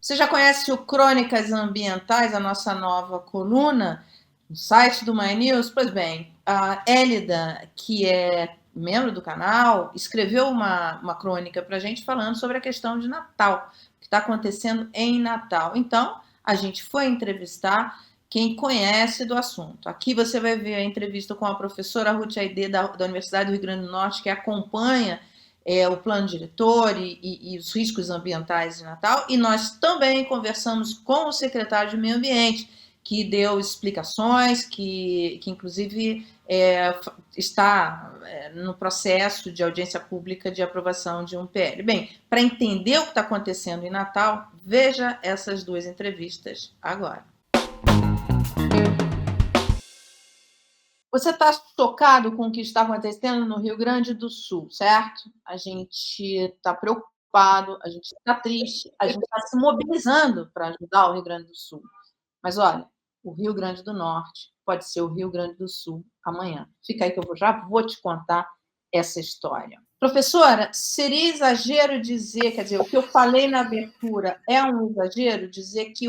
Você já conhece o Crônicas Ambientais, a nossa nova coluna, no site do My News? Pois bem, a Élida, que é membro do canal, escreveu uma crônica para a gente falando sobre a questão de Natal, o que está acontecendo em Natal. Então, a gente foi entrevistar quem conhece do assunto. Aqui você vai ver a entrevista com a professora Ruth Aide, da Universidade do Rio Grande do Norte, que acompanha o plano diretor e os riscos ambientais de Natal, e nós também conversamos com o secretário de Meio Ambiente, que deu explicações, que inclusive está no processo de audiência pública de aprovação de um PL. Bem, para entender o que está acontecendo em Natal, veja essas duas entrevistas agora. Você está chocado com o que está acontecendo no Rio Grande do Sul, certo? A gente está preocupado, a gente está triste, a gente está se mobilizando para ajudar o Rio Grande do Sul. Mas olha, o Rio Grande do Norte pode ser o Rio Grande do Sul amanhã. Fica aí que eu já vou te contar essa história. Professora, seria exagero dizer, quer dizer, o que eu falei na abertura é um exagero dizer que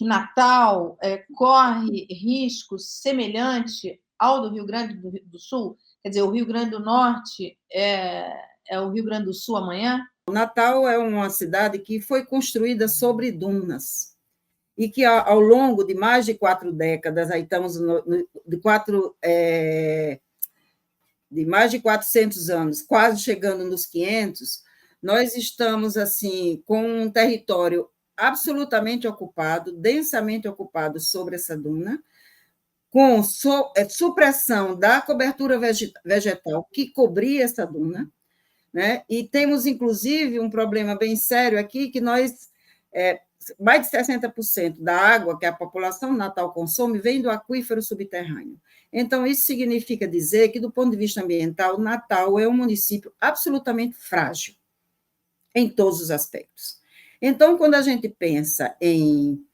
Natal corre risco semelhante ao do Rio Grande do Sul? Quer dizer, o Rio Grande do Norte é o Rio Grande do Sul amanhã? Natal é uma cidade que foi construída sobre dunas e que, ao longo de mais de 4 décadas, aí estamos de mais de 400 anos, quase chegando nos 500, nós estamos assim com um território absolutamente ocupado, densamente ocupado sobre essa duna, com supressão da cobertura vegetal que cobria essa duna, né? E temos, inclusive, um problema bem sério aqui, que nós, mais de 60% da água que a população natal consome vem do aquífero subterrâneo. Então, isso significa dizer que, do ponto de vista ambiental, Natal é um município absolutamente frágil, em todos os aspectos. Então, quando a gente pensa em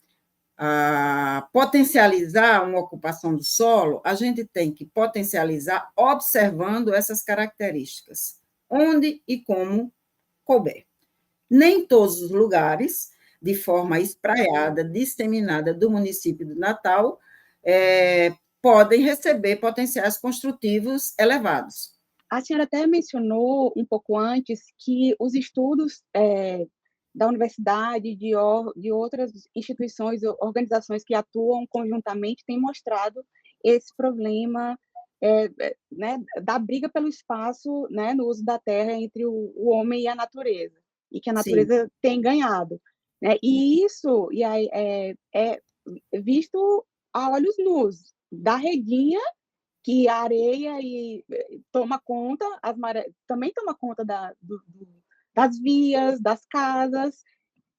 potencializar uma ocupação do solo, a gente tem que potencializar observando essas características, onde e como couber. Nem todos os lugares, de forma espraiada, disseminada do município de Natal, podem receber potenciais construtivos elevados. A senhora até mencionou um pouco antes que os estudos da universidade, de outras instituições, organizações que atuam conjuntamente, têm mostrado esse problema né, da briga pelo espaço, né, no uso da terra entre o homem e a natureza, e que a natureza Sim. tem ganhado. Né? E isso é visto a olhos nus, da redinha, que a areia toma conta, também toma conta das vias, das casas.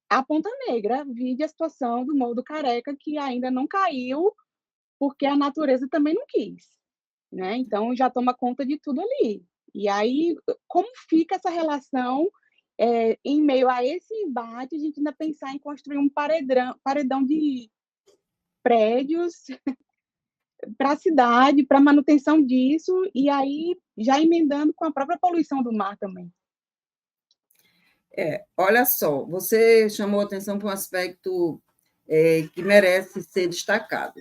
A Ponta Negra vive a situação do Morro do Careca, que ainda não caiu, porque a natureza também não quis. Né? Então, já toma conta de tudo ali. E aí, como fica essa relação em meio a esse embate, a gente ainda pensar em construir um paredão de prédios para a cidade, para a manutenção disso, e aí já emendando com a própria poluição do mar também. Olha só, você chamou atenção para um aspecto que merece ser destacado.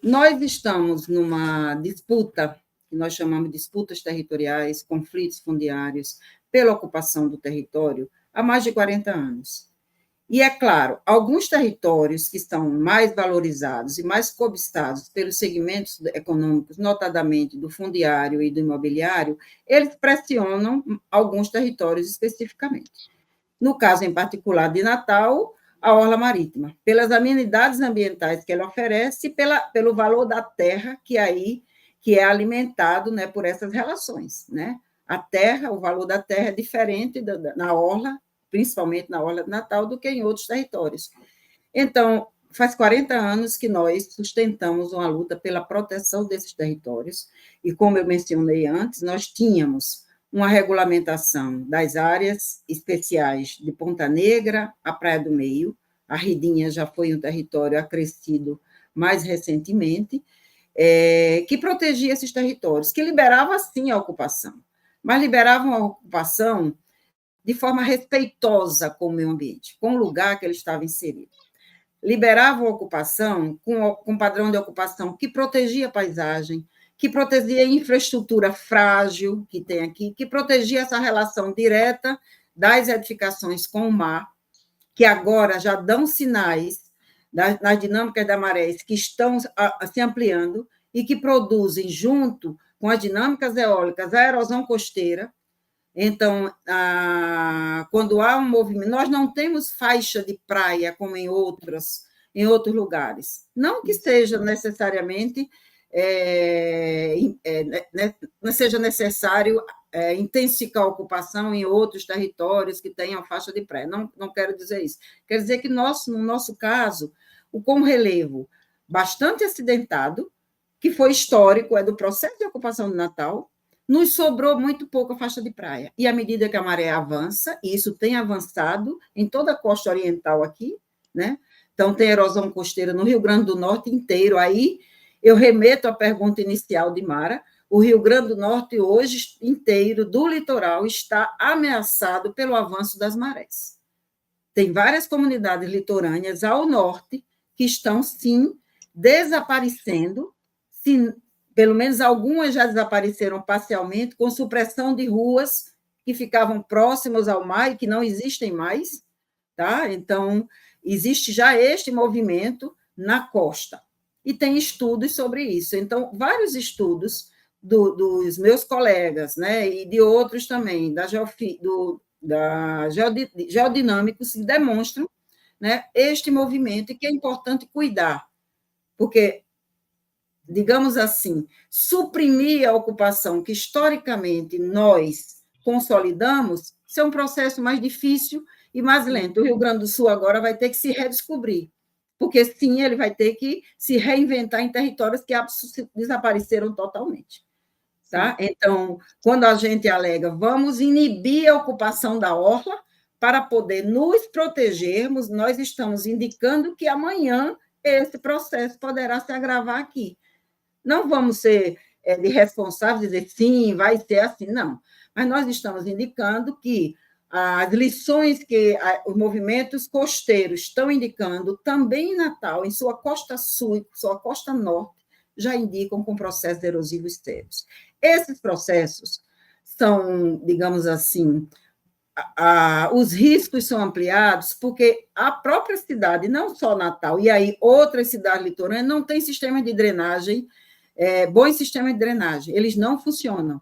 Nós estamos numa disputa, que nós chamamos de disputas territoriais, conflitos fundiários, pela ocupação do território, há mais de 40 anos. E, é claro, alguns territórios que estão mais valorizados e mais cobiçados pelos segmentos econômicos, notadamente do fundiário e do imobiliário, eles pressionam alguns territórios especificamente. No caso, em particular, de Natal, a orla marítima, pelas amenidades ambientais que ela oferece e pelo valor da terra que é alimentado, né, por essas relações. Né? A terra, o valor da terra é diferente na orla, principalmente na orla de Natal, do que em outros territórios. Então, faz 40 anos que nós sustentamos uma luta pela proteção desses territórios, e como eu mencionei antes, nós tínhamos uma regulamentação das áreas especiais de Ponta Negra, a Praia do Meio, a Ridinha já foi um território acrescido mais recentemente, que protegia esses territórios, que liberava, sim, a ocupação, mas liberavam a ocupação de forma respeitosa com o meio ambiente, com o lugar que ele estava inserido. Liberavam a ocupação com padrão de ocupação que protegia a paisagem, que protegia a infraestrutura frágil que tem aqui, que protegia essa relação direta das edificações com o mar, que agora já dão sinais nas dinâmicas da marés que estão se ampliando e que produzem, junto com as dinâmicas eólicas, a erosão costeira. Então, quando há um movimento, nós não temos faixa de praia como em outros lugares. Não que seja necessariamente não seja necessário intensificar a ocupação em outros territórios que tenham faixa de praia. Não quero dizer isso. Quero dizer que, no nosso caso, com relevo bastante acidentado, que foi histórico, é do processo de ocupação do Natal, nos sobrou muito pouca faixa de praia. E à medida que a maré avança, e isso tem avançado em toda a costa oriental aqui, né? Então, tem erosão costeira no Rio Grande do Norte inteiro. Aí, eu remeto à pergunta inicial de Mara, o Rio Grande do Norte hoje inteiro, do litoral, está ameaçado pelo avanço das marés. Tem várias comunidades litorâneas ao norte que estão, sim, desaparecendo, pelo menos algumas já desapareceram parcialmente, com supressão de ruas que ficavam próximas ao mar e que não existem mais, tá? Então, existe já este movimento na costa, e tem estudos sobre isso. Então, vários estudos dos meus colegas, né, e de outros também, geodinâmicos, se demonstram, né, este movimento, e que é importante cuidar, porque, digamos assim, suprimir a ocupação que, historicamente, nós consolidamos, isso é um processo mais difícil e mais lento. O Rio Grande do Sul agora vai ter que se redescobrir, porque, sim, ele vai ter que se reinventar em territórios que desapareceram totalmente. Tá? Então, quando a gente alega, vamos inibir a ocupação da orla para poder nos protegermos, nós estamos indicando que amanhã esse processo poderá se agravar aqui. Não vamos ser irresponsáveis e dizer, sim, vai ser assim, não. Mas nós estamos indicando que as lições que os movimentos costeiros estão indicando, também em Natal, em sua costa sul, sua costa norte, já indicam com processos erosivos sérios. Esses processos são, digamos assim, os riscos são ampliados porque a própria cidade, não só Natal, e aí outras cidades litorâneas, não tem sistema de drenagem, bons sistemas de drenagem, eles não funcionam.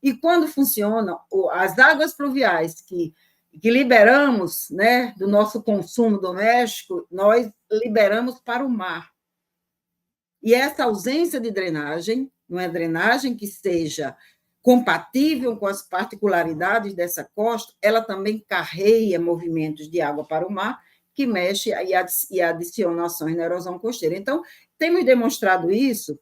E quando funcionam, as águas pluviais que liberamos, né, do nosso consumo doméstico, nós liberamos para o mar. E essa ausência de drenagem, não é drenagem que seja compatível com as particularidades dessa costa, ela também carreia movimentos de água para o mar, que mexe e adiciona ações na erosão costeira. Então, temos demonstrado isso,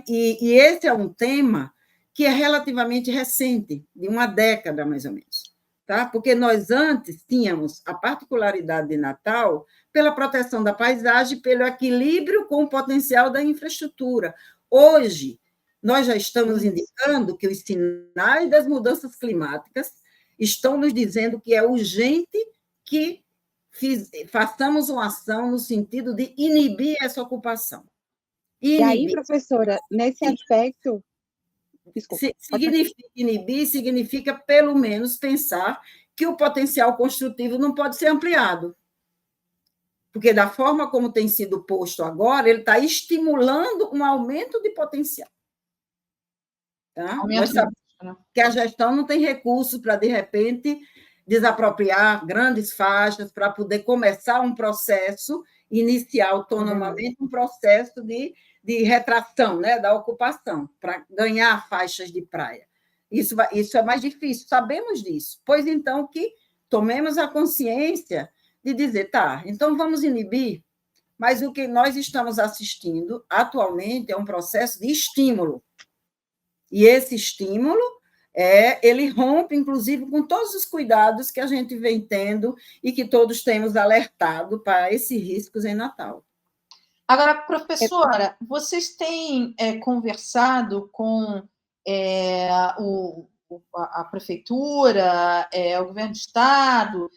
e esse é um tema que é relativamente recente, de uma década, mais ou menos. Tá? Porque nós antes tínhamos a particularidade de Natal pela proteção da paisagem, pelo equilíbrio com o potencial da infraestrutura. Hoje, nós já estamos indicando que os sinais das mudanças climáticas estão nos dizendo que é urgente que façamos uma ação no sentido de inibir essa ocupação. E aí, professora, nesse aspecto... Desculpa, inibir significa, pelo menos, pensar que o potencial construtivo não pode ser ampliado. Porque, da forma como tem sido posto agora, ele está estimulando um aumento de potencial. Tá? Nós sabemos que a gestão não tem recursos para, de repente, desapropriar grandes faixas para poder começar um processo, iniciar autonomamente um processo de retração, né, da ocupação, para ganhar faixas de praia. Isso é mais difícil, sabemos disso. Pois, então, que tomemos a consciência de dizer, tá, então vamos inibir, mas o que nós estamos assistindo atualmente é um processo de estímulo. E esse estímulo, ele rompe, inclusive, com todos os cuidados que a gente vem tendo e que todos temos alertado para esses riscos em Natal. Agora, professora, vocês têm conversado com a prefeitura, o governo do estado,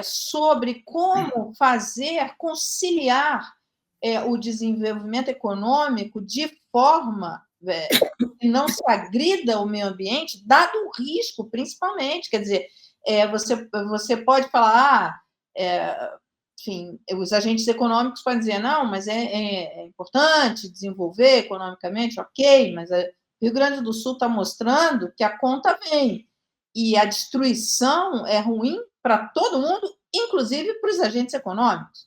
sobre como conciliar o desenvolvimento econômico de forma que não se agrida o meio ambiente, dado o risco, principalmente. Quer dizer, você pode falar, enfim, os agentes econômicos podem dizer, não, mas é importante desenvolver economicamente, ok, mas o Rio Grande do Sul está mostrando que a conta vem, e a destruição é ruim para todo mundo, inclusive para os agentes econômicos.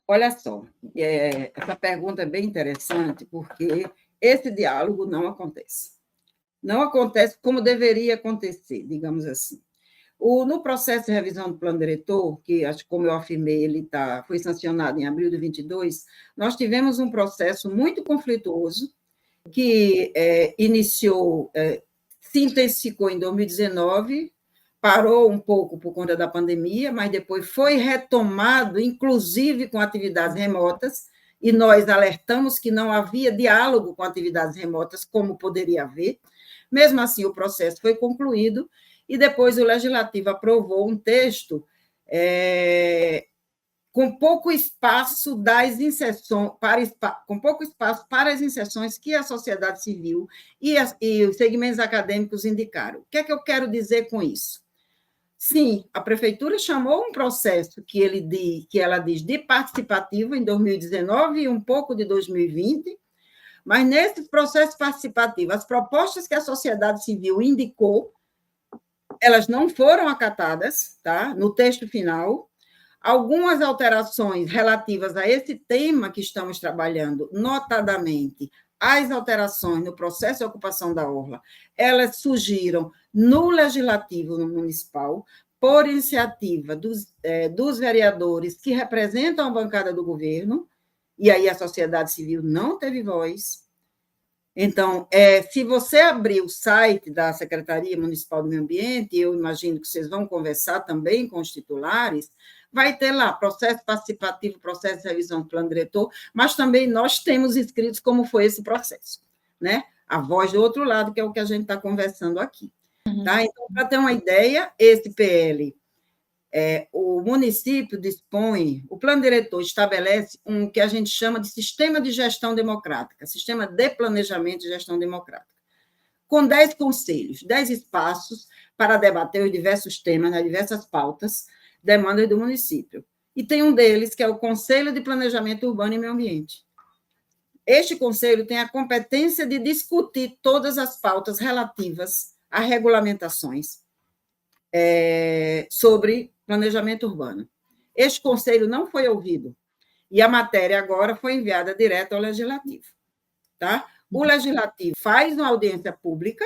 Olha só, essa pergunta é bem interessante, porque esse diálogo não acontece. Não acontece como deveria acontecer, digamos assim. No processo de revisão do plano diretor, que, como eu afirmei, ele foi sancionado em abril de 22, nós tivemos um processo muito conflituoso, que se intensificou em 2019, parou um pouco por conta da pandemia, mas depois foi retomado, inclusive com atividades remotas, e nós alertamos que não havia diálogo com atividades remotas, como poderia haver. Mesmo assim, o processo foi concluído, e depois o Legislativo aprovou um texto com pouco espaço para as inserções que a sociedade civil e os segmentos acadêmicos indicaram. O que é que eu quero dizer com isso? Sim, a prefeitura chamou um processo que ela diz de participativo em 2019 e um pouco de 2020, mas nesse processo participativo, as propostas que a sociedade civil indicou, elas não foram acatadas, tá? No texto final. Algumas alterações relativas a esse tema que estamos trabalhando, notadamente as alterações no processo de ocupação da orla, elas surgiram no Legislativo no Municipal, por iniciativa dos vereadores que representam a bancada do governo, e aí a sociedade civil não teve voz. Então, se você abrir o site da Secretaria Municipal do Meio Ambiente, eu imagino que vocês vão conversar também com os titulares, vai ter lá processo participativo, processo de revisão do plano diretor, mas também nós temos inscritos como foi esse processo, né? A voz do outro lado, que é o que a gente está conversando aqui. Tá? Então, para ter uma ideia, esse PL, o município dispõe, o plano diretor estabelece um que a gente chama de sistema de gestão democrática, sistema de planejamento de gestão democrática, com 10 conselhos, 10 espaços para debater os diversos temas, as diversas pautas, demandas do município. E tem um deles, que é o Conselho de Planejamento Urbano e Meio Ambiente. Este conselho tem a competência de discutir todas as pautas relativas a regulamentações sobre planejamento urbano. Este conselho não foi ouvido, e a matéria agora foi enviada direto ao Legislativo. Tá? O Legislativo faz uma audiência pública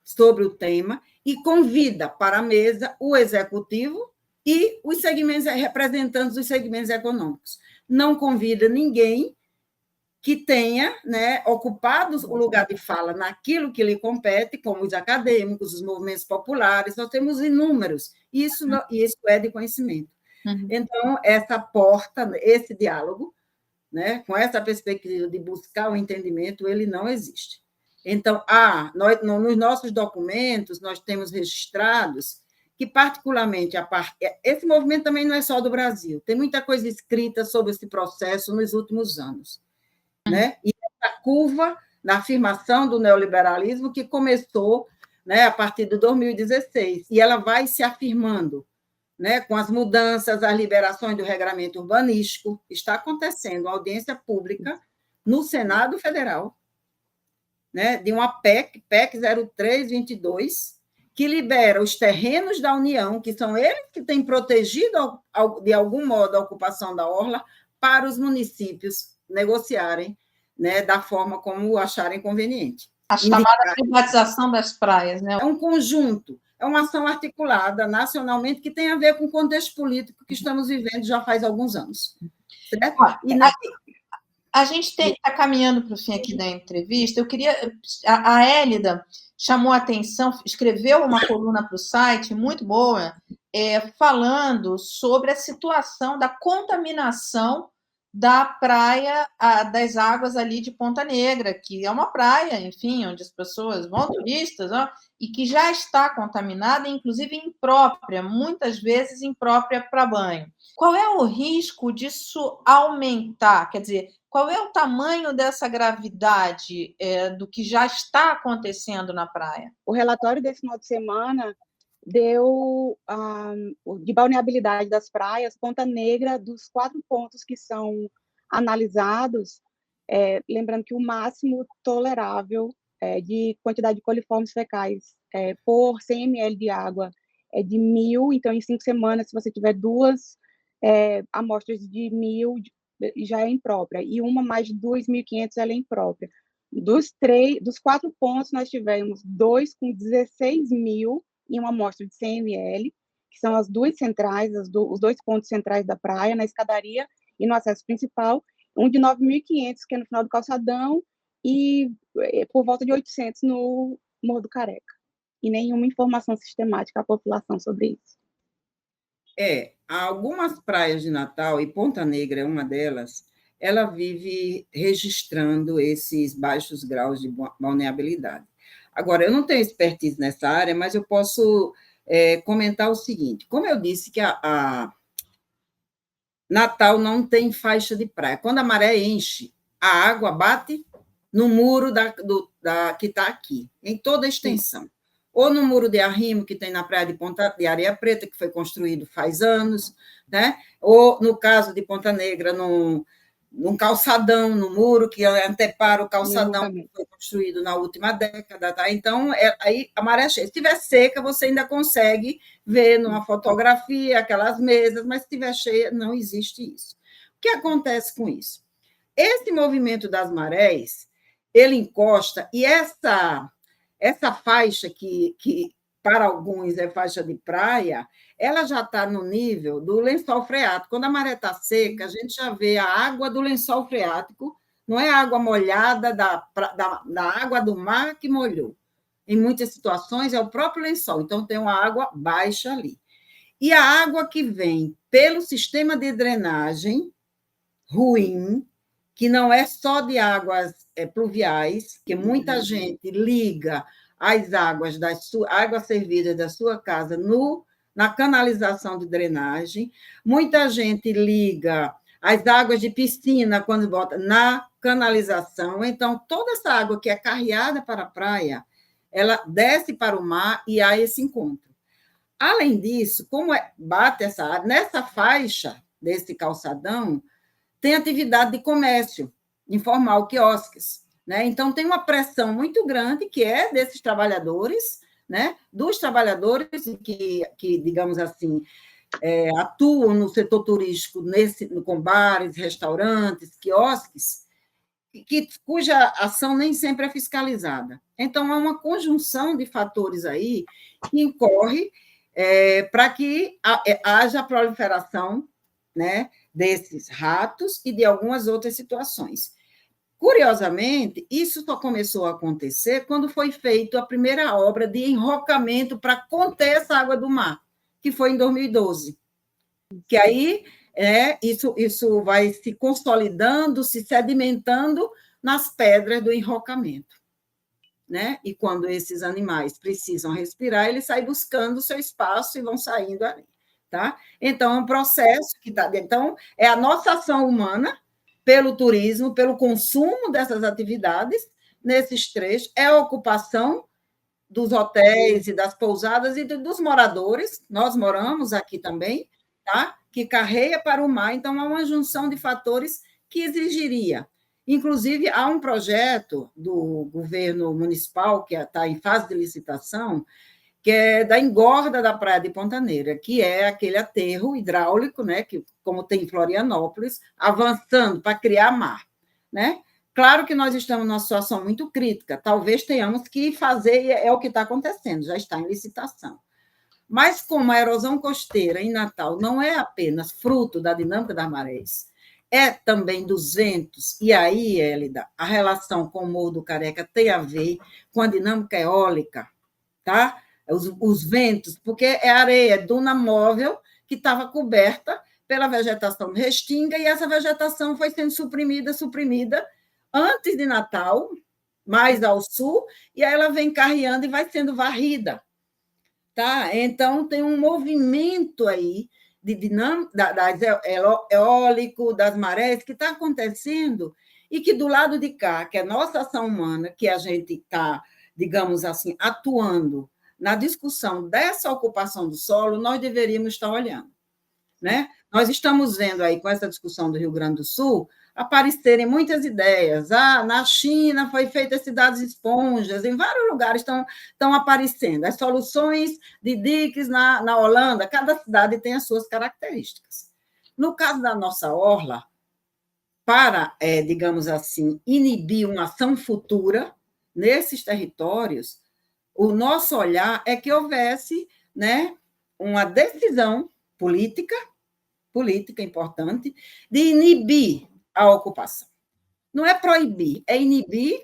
sobre o tema e convida para a mesa o Executivo e os segmentos, representantes dos segmentos econômicos. Não convida ninguém que tenha, né, ocupado o lugar de fala naquilo que lhe compete, como os acadêmicos, os movimentos populares, nós temos inúmeros, isso é de conhecimento. Então, essa porta, esse diálogo, né, com essa perspectiva de buscar o entendimento, ele não existe. Então, nos nossos documentos, nós temos registrados que, particularmente, esse movimento também não é só do Brasil, tem muita coisa escrita sobre esse processo nos últimos anos. Né? E essa curva na afirmação do neoliberalismo que começou, né, a partir de 2016, e ela vai se afirmando, né, com as mudanças, as liberações do regramento urbanístico. Está acontecendo uma audiência pública no Senado Federal, né, de uma PEC 0322, que libera os terrenos da União, que são eles que têm protegido, de algum modo, a ocupação da orla, para os municípios negociarem, né, da forma como acharem conveniente. A chamada privatização das praias, né? É um conjunto, é uma ação articulada nacionalmente que tem a ver com o contexto político que estamos vivendo já faz alguns anos. Certo? A gente está caminhando para o fim aqui da entrevista. Eu queria. A Hélida chamou a atenção, escreveu uma coluna para o site muito boa, falando sobre a situação da contaminação da praia, das águas ali de Ponta Negra, que é uma praia, enfim, onde as pessoas vão, turistas, ó, e que já está contaminada, inclusive imprópria, muitas vezes imprópria para banho. Qual é o risco disso aumentar? Quer dizer, qual é o tamanho dessa gravidade do que já está acontecendo na praia? O relatório desse final de semana deu de balneabilidade das praias, Ponta Negra, dos 4 pontos que são analisados, lembrando que o máximo tolerável de quantidade de coliformes fecais por 100 ml de água é de 1.000, então em 5 semanas, se você tiver 2 amostras de 1.000, já é imprópria, e uma mais de 2.500 ela é imprópria. Dos 4 pontos, nós tivemos 2 com 16.000 em uma amostra de 100 ml, que são as 2 centrais, os 2 pontos centrais da praia, na escadaria e no acesso principal, um de 9.500, que é no final do calçadão, e por volta de 800 no Morro do Careca. E nenhuma informação sistemática à população sobre isso. Algumas praias de Natal, e Ponta Negra é uma delas, ela vive registrando esses baixos graus de balneabilidade. Agora, eu não tenho expertise nessa área, mas eu posso comentar o seguinte: como eu disse que a Natal não tem faixa de praia. Quando a maré enche, a água bate no muro que está aqui, em toda a extensão. Ou no muro de arrimo, que tem na praia de Areia Preta, que foi construído faz anos, né? Ou, no caso de Ponta Negra, num calçadão, no muro que antepara o calçadão que foi construído na última década. Tá? Então, aí a maré cheia. Se estiver seca, você ainda consegue ver numa fotografia aquelas mesas, mas se estiver cheia, não existe isso. O que acontece com isso? Esse movimento das marés, ele encosta, e essa faixa que para alguns é faixa de praia, ela já está no nível do lençol freático. Quando a maré está seca, a gente já vê a água do lençol freático, não é a água molhada da água do mar que molhou. Em muitas situações, é o próprio lençol, então tem uma água baixa ali. E a água que vem pelo sistema de drenagem ruim, que não é só de águas pluviais, que muita gente liga as águas água servida da sua casa na canalização de drenagem, muita gente liga as águas de piscina quando bota na canalização, então toda essa água que é carreada para a praia, ela desce para o mar e há esse encontro. Além disso, como bate essa água, nessa faixa desse calçadão, tem atividade de comércio informal, quiosques. Né? Então, tem uma pressão muito grande que é desses trabalhadores, né? Dos trabalhadores que digamos assim, atuam no setor turístico, com bares, restaurantes, quiosques, cuja ação nem sempre é fiscalizada. Então, há uma conjunção de fatores aí que incorre para que haja proliferação, né, desses ratos e de algumas outras situações. Curiosamente, isso só começou a acontecer quando foi feita a primeira obra de enrocamento para conter essa água do mar, que foi em 2012. Que aí isso vai se consolidando, se sedimentando nas pedras do enrocamento. Né? E quando esses animais precisam respirar, eles saem buscando o seu espaço e vão saindo ali. Tá? Então, é um processo que está. Então, é a nossa ação humana pelo turismo, pelo consumo dessas atividades nesses trechos, é a ocupação dos hotéis e das pousadas e dos moradores, nós moramos aqui também, tá? Que carreia para o mar, então há uma junção de fatores que exigiria. Inclusive, há um projeto do governo municipal, que está em fase de licitação, que é da engorda da Praia de Ponta Negra, que é aquele aterro hidráulico, né, que, como tem em Florianópolis, avançando para criar mar. Né? Claro que nós estamos numa situação muito crítica, talvez tenhamos que fazer, é o que está acontecendo, já está em licitação. Mas como a erosão costeira em Natal não é apenas fruto da dinâmica das marés, é também dos ventos, e aí, Hélida, a relação com o Morro do Careca tem a ver com a dinâmica eólica, tá? Os ventos, porque é areia, é duna móvel que estava coberta pela vegetação restinga, e essa vegetação foi sendo suprimida antes de Natal, mais ao sul, e aí ela vem carreando e vai sendo varrida. Tá? Então, tem um movimento aí de dinâmica das eólico, das marés, que está acontecendo, e que do lado de cá, que é nossa ação humana, que a gente está, digamos assim, atuando na discussão dessa ocupação do solo, nós deveríamos estar olhando. Né? Nós estamos vendo aí, com essa discussão do Rio Grande do Sul, aparecerem muitas ideias. Na China foi feita cidades esponjas, em vários lugares estão aparecendo. As soluções de diques na Holanda, cada cidade tem as suas características. No caso da nossa orla, para, digamos assim, inibir uma ação futura nesses territórios, o nosso olhar é que houvesse, né, uma decisão política importante, de inibir a ocupação. Não é proibir, é inibir,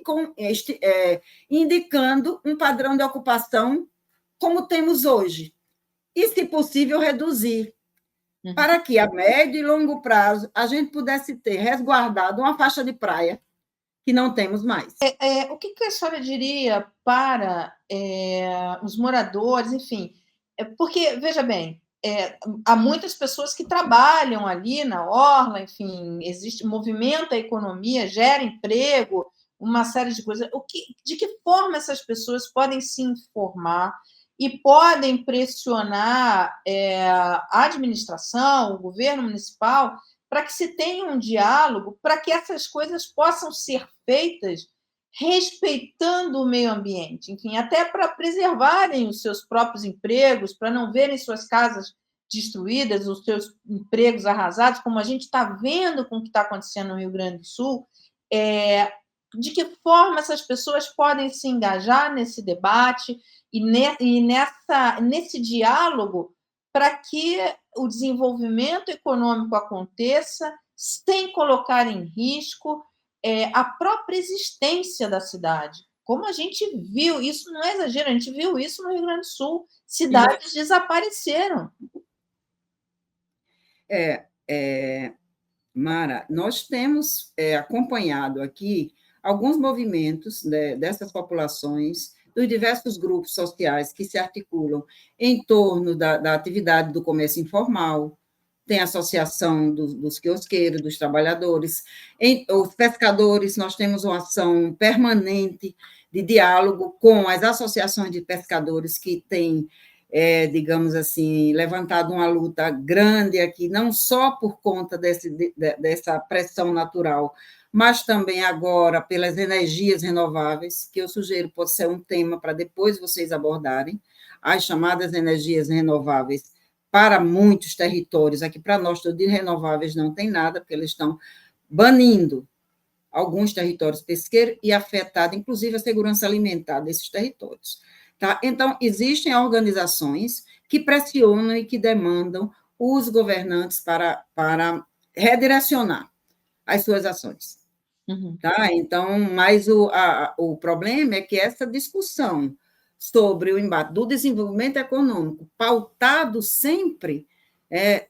indicando um padrão de ocupação como temos hoje. E, se possível, reduzir, para que, a médio e longo prazo, a gente pudesse ter resguardado uma faixa de praia que não temos mais. O que a senhora diria para os moradores, enfim? Porque, veja bem, há muitas pessoas que trabalham ali na orla, enfim, existe movimento a economia, gera emprego, uma série de coisas. De que forma essas pessoas podem se informar e podem pressionar a administração, o governo municipal, para que se tenha um diálogo, para que essas coisas possam ser feitas respeitando o meio ambiente, enfim, até para preservarem os seus próprios empregos, para não verem suas casas destruídas, os seus empregos arrasados, como a gente está vendo com o que está acontecendo no Rio Grande do Sul. De que forma essas pessoas podem se engajar nesse debate e nesse diálogo para que o desenvolvimento econômico aconteça sem colocar em risco a própria existência da cidade. Como a gente viu, isso não é exagero, a gente viu isso no Rio Grande do Sul. Cidades desapareceram. Mara, nós temos acompanhado aqui alguns movimentos dessas populações, dos diversos grupos sociais que se articulam em torno da atividade do comércio informal. Tem a associação dos quiosqueiros, dos trabalhadores, os pescadores. Nós temos uma ação permanente de diálogo com as associações de pescadores que têm, digamos assim, levantado uma luta grande aqui, não só por conta dessa pressão natural, mas também agora pelas energias renováveis, que eu sugiro pode ser um tema para depois vocês abordarem, as chamadas energias renováveis para muitos territórios. Aqui para nós, de renováveis não tem nada, porque eles estão banindo alguns territórios pesqueiros e afetando, inclusive, a segurança alimentar desses territórios. Tá? Então, existem organizações que pressionam e que demandam os governantes para redirecionar as suas ações. Tá? Então, mas o problema é que essa discussão sobre o embate do desenvolvimento econômico, pautado sempre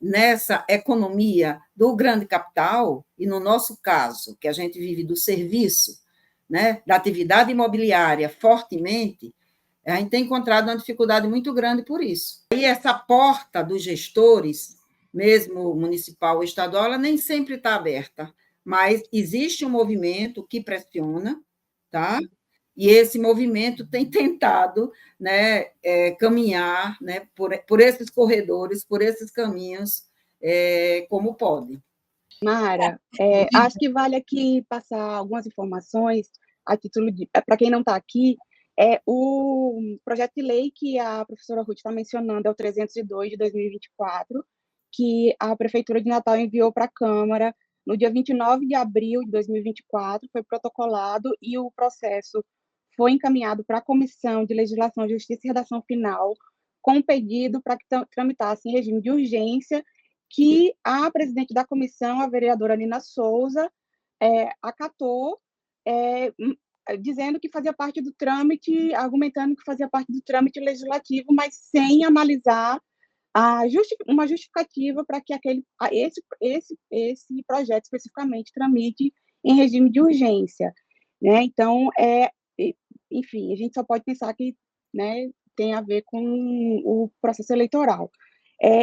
nessa economia do grande capital, e no nosso caso, que a gente vive do serviço, né, da atividade imobiliária fortemente, a gente tem encontrado uma dificuldade muito grande por isso. E essa porta dos gestores, mesmo municipal ou estadual, ela nem sempre está aberta, mas existe um movimento que pressiona, tá? E esse movimento tem tentado, né, caminhar, né, por esses corredores, por esses caminhos, como pode. Mara, acho que vale aqui passar algumas informações a título de, para quem não está aqui, o projeto de lei que a professora Ruth está mencionando é o 302 de 2024, que a Prefeitura de Natal enviou para a Câmara no dia 29 de abril de 2024, foi protocolado e o processo foi encaminhado para a Comissão de Legislação, Justiça e Redação Final, com pedido para que tramitasse em regime de urgência, que a presidente da comissão, a vereadora Nina Souza, acatou, dizendo que fazia parte do trâmite, argumentando que fazia parte do trâmite legislativo, mas sem analisar uma justificativa para que esse projeto especificamente tramite em regime de urgência, né? Então, enfim, a gente só pode pensar que, né, tem a ver com o processo eleitoral.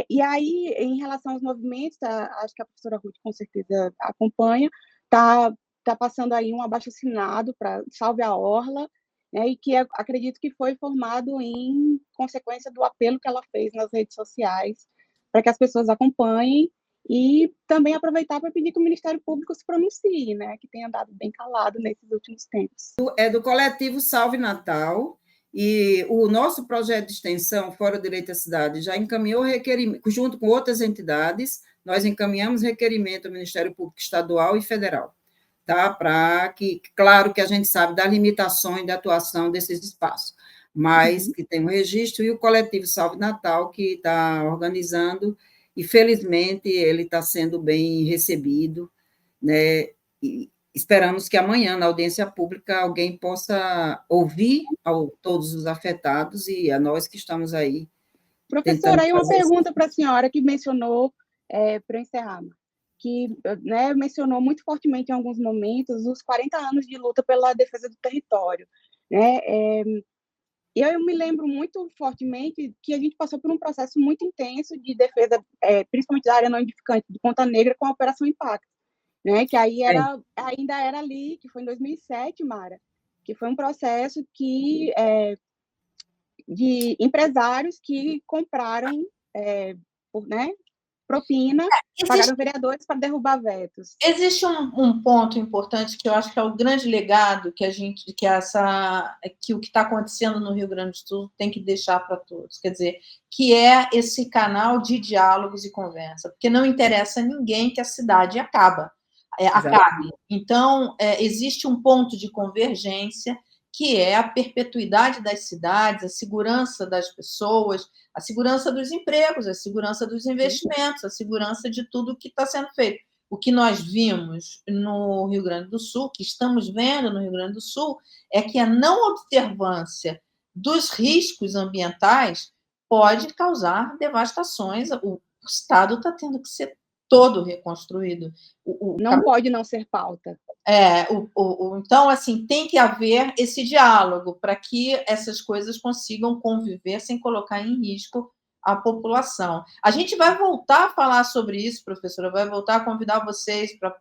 E aí, em relação aos movimentos, acho que a professora Ruth com certeza acompanha, tá passando aí um abaixo-assinado para Salve a Orla, né, e que acredito que foi formado em consequência do apelo que ela fez nas redes sociais, para que as pessoas acompanhem, e também aproveitar para pedir que o Ministério Público se pronuncie, né, que tem andado bem calado nesses últimos tempos. É do coletivo Salve Natal, e o nosso projeto de extensão, Fora o Direito à Cidade, já encaminhou requerimento, junto com outras entidades, nós encaminhamos requerimento ao Ministério Público Estadual e Federal, tá? Para que, claro que a gente sabe das limitações de atuação desses espaços, mas que tem um registro, e o coletivo Salve Natal, que está organizando, e felizmente ele está sendo bem recebido, né? E esperamos que amanhã, na audiência pública, alguém possa ouvir todos os afetados e a nós que estamos aí. Professora, aí uma pergunta para a senhora que mencionou, para encerrar, que, né, mencionou muito fortemente em alguns momentos os 40 anos de luta pela defesa do território, né? Eu me lembro muito fortemente que a gente passou por um processo muito intenso de defesa, principalmente da área não edificante de Ponta Negra, com a Operação Impacto, né? Que aí ainda era ali, que foi em 2007, Mara, que foi um processo de empresários que compraram, né, propina, pagaram vereadores para derrubar vetos. Existe um ponto importante que eu acho que é o grande legado que que o que está acontecendo no Rio Grande do Sul tem que deixar para todos, quer dizer, que é esse canal de diálogos e conversa, porque não interessa a ninguém que a cidade acabe. Então, existe um ponto de convergência que é a perpetuidade das cidades, a segurança das pessoas, a segurança dos empregos, a segurança dos investimentos, a segurança de tudo que está sendo feito. O que nós vimos no Rio Grande do Sul, que estamos vendo no Rio Grande do Sul, é que a não observância dos riscos ambientais pode causar devastações. O Estado está tendo que ser todo reconstruído. Não pode não ser pauta. Então, assim, tem que haver esse diálogo para que essas coisas consigam conviver sem colocar em risco a população. A gente vai voltar a falar sobre isso, professora, vai voltar a convidar vocês para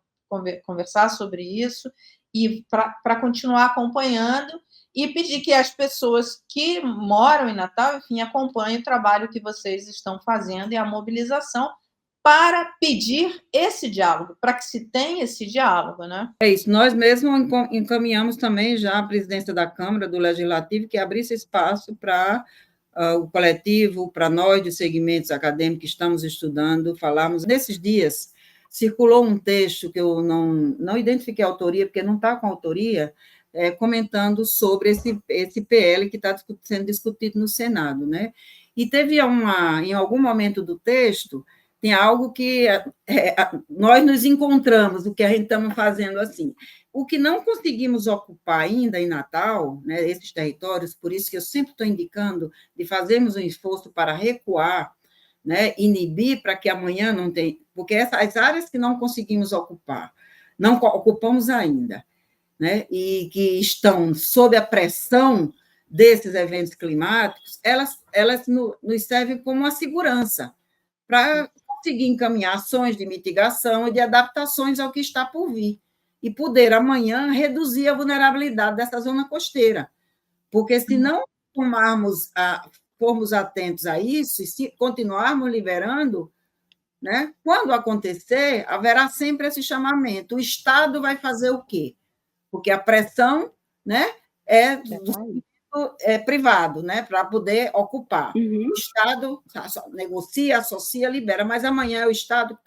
conversar sobre isso e para continuar acompanhando e pedir que as pessoas que moram em Natal, enfim, acompanhem o trabalho que vocês estão fazendo e a mobilização para pedir esse diálogo, para que se tenha esse diálogo, né? É isso. Nós mesmos encaminhamos também já a presidência da Câmara, do Legislativo, que abrisse espaço para o coletivo, para nós de segmentos acadêmicos que estamos estudando, falarmos. Nesses dias, circulou um texto que eu não identifiquei a autoria, porque não está com autoria, comentando sobre esse PL que está sendo discutido no Senado, né? E teve em algum momento do texto, tem algo que nós nos encontramos, o que a gente estamos fazendo assim. O que não conseguimos ocupar ainda em Natal, né, esses territórios, por isso que eu sempre estou indicando de fazermos um esforço para recuar, né, inibir para que amanhã não tenha... Porque essas áreas que não conseguimos ocupar, não ocupamos ainda, né, e que estão sob a pressão desses eventos climáticos, elas nos servem como uma segurança para conseguir encaminhar ações de mitigação e de adaptações ao que está por vir, e poder, amanhã, reduzir a vulnerabilidade dessa zona costeira. Porque, se não formos atentos a isso, e se continuarmos liberando, né, quando acontecer, haverá sempre esse chamamento. O Estado vai fazer o quê? Porque a pressão, né, é privado, né, para poder ocupar. O Estado negocia, associa, libera, mas amanhã é o Estado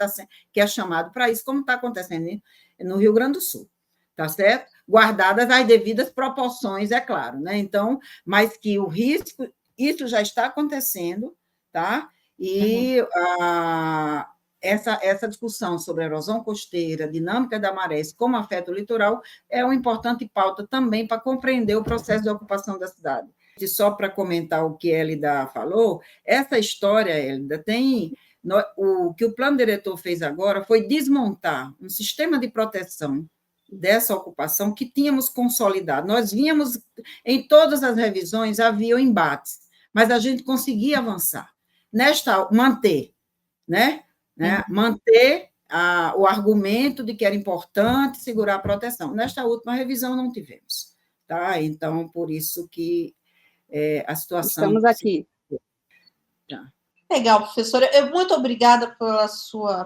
que é chamado para isso, como está acontecendo no Rio Grande do Sul, tá certo? Guardadas as devidas proporções, é claro, né? Então, mas que o risco, isso já está acontecendo, tá? E essa discussão sobre a erosão costeira, dinâmica da maré, como afeta o litoral, é uma importante pauta também para compreender o processo de ocupação da cidade. Só para comentar o que a Hélida falou, essa história, Hélida, tem... O que o plano diretor fez agora foi desmontar um sistema de proteção dessa ocupação que tínhamos consolidado. Nós vínhamos, em todas as revisões, havia embates, mas a gente conseguia avançar. Manter, né? Manter o argumento de que era importante segurar a proteção. Nesta última revisão não tivemos, tá? Então, por isso que a situação... Estamos aqui. Tá. Legal, professora. Muito obrigada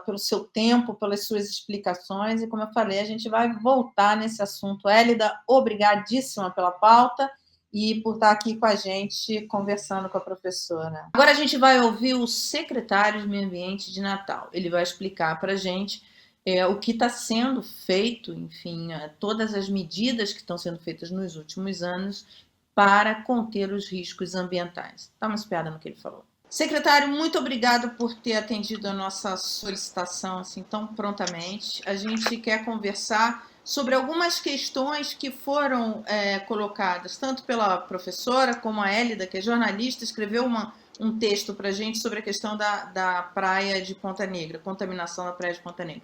pelo seu tempo, pelas suas explicações, e como eu falei, a gente vai voltar nesse assunto. Hélida, obrigadíssima pela pauta e por estar aqui com a gente conversando com a professora. Agora a gente vai ouvir o secretário de Meio Ambiente de Natal. Ele vai explicar para a gente o que está sendo feito, enfim, todas as medidas que estão sendo feitas nos últimos anos para conter os riscos ambientais. Dá uma espiada no que ele falou. Secretário, muito obrigada por ter atendido a nossa solicitação assim tão prontamente. A gente quer conversar sobre algumas questões que foram colocadas, tanto pela professora como a Hélida, que é jornalista, escreveu um texto para a gente sobre a questão da praia de Ponta Negra, contaminação da praia de Ponta Negra.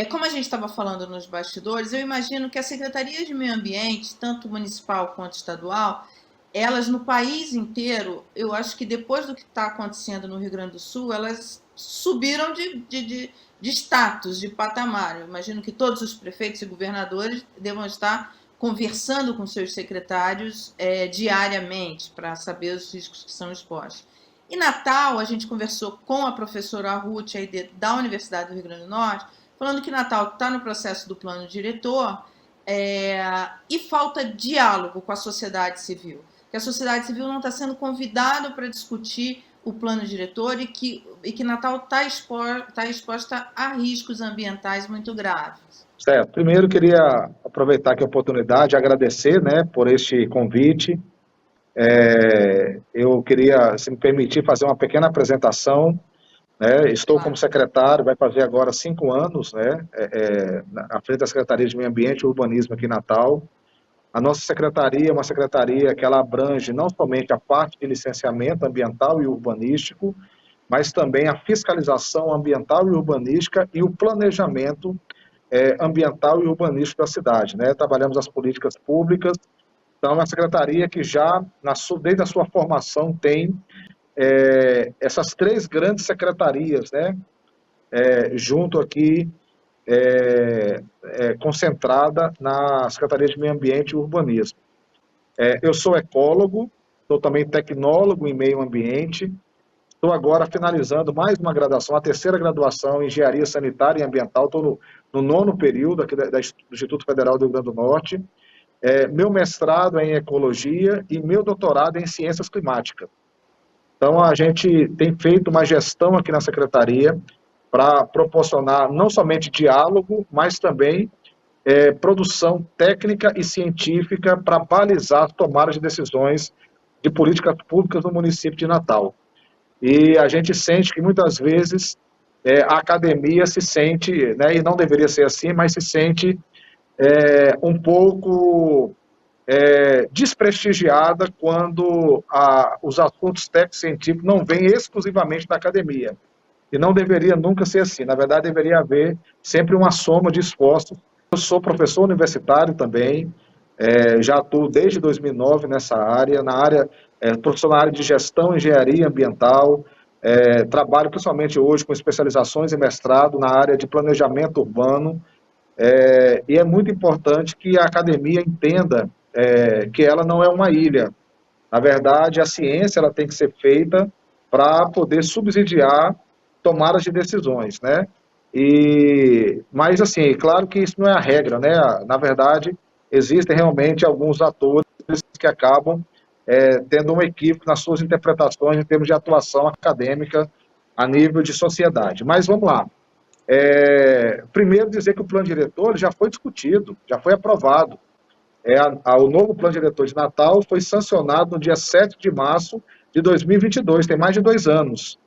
Como a gente estava falando nos bastidores, eu imagino que a Secretaria de Meio Ambiente, tanto municipal quanto estadual, elas no país inteiro, eu acho que depois do que está acontecendo no Rio Grande do Sul, elas subiram de status, de patamar. Eu imagino que todos os prefeitos e governadores devam estar conversando com seus secretários diariamente para saber os riscos que são expostos. Em Natal, a gente conversou com a professora Ruth da Universidade do Rio Grande do Norte, falando que Natal está no processo do plano diretor e falta diálogo com a sociedade civil. Que a sociedade civil não está sendo convidada para discutir o plano diretor e que Natal está exposta a riscos ambientais muito graves. Certo. Primeiro, queria aproveitar aqui a oportunidade e agradecer, por este convite. Eu queria, se me permitir, fazer uma pequena apresentação. Estou como secretário, vai fazer agora 5 anos, à frente da Secretaria de Meio Ambiente e Urbanismo aqui em Natal. A nossa secretaria é uma secretaria que ela abrange não somente a parte de licenciamento ambiental e urbanístico, mas também a fiscalização ambiental e urbanística e o planejamento ambiental e urbanístico da cidade. Trabalhamos as políticas públicas. Então, é uma secretaria que já, desde a sua formação, tem essas 3 grandes secretarias, junto aqui, concentrada na Secretaria de Meio Ambiente e Urbanismo. Eu sou ecólogo, sou também tecnólogo em meio ambiente, estou agora finalizando mais uma graduação, a 3ª graduação em Engenharia Sanitária e Ambiental, estou no 9º período aqui do Instituto Federal do Rio Grande do Norte. Meu mestrado é em Ecologia e meu doutorado é em Ciências Climáticas. Então, a gente tem feito uma gestão aqui na Secretaria para proporcionar não somente diálogo, mas também produção técnica e científica para balizar as tomadas de decisões de políticas públicas no município de Natal. E a gente sente que muitas vezes a academia se sente, e não deveria ser assim, mas se sente um pouco desprestigiada quando os assuntos técnico-científicos não vêm exclusivamente da academia. E não deveria nunca ser assim. Na verdade, deveria haver sempre uma soma de esforços. Eu sou professor universitário também, já atuo desde 2009 nessa área, professor na área de gestão, engenharia ambiental, trabalho principalmente hoje com especializações e mestrado na área de planejamento urbano, e é muito importante que a academia entenda que ela não é uma ilha. Na verdade, a ciência ela tem que ser feita para poder subsidiar tomadas de decisões, mas, assim, claro que isso não é a regra, Na verdade, existem realmente alguns atores que acabam tendo um equívoco nas suas interpretações em termos de atuação acadêmica a nível de sociedade. Mas vamos lá. Primeiro, dizer que o plano diretor já foi discutido, já foi aprovado. O novo plano diretor de Natal foi sancionado no dia 7 de março de 2022, tem mais de 2 anos.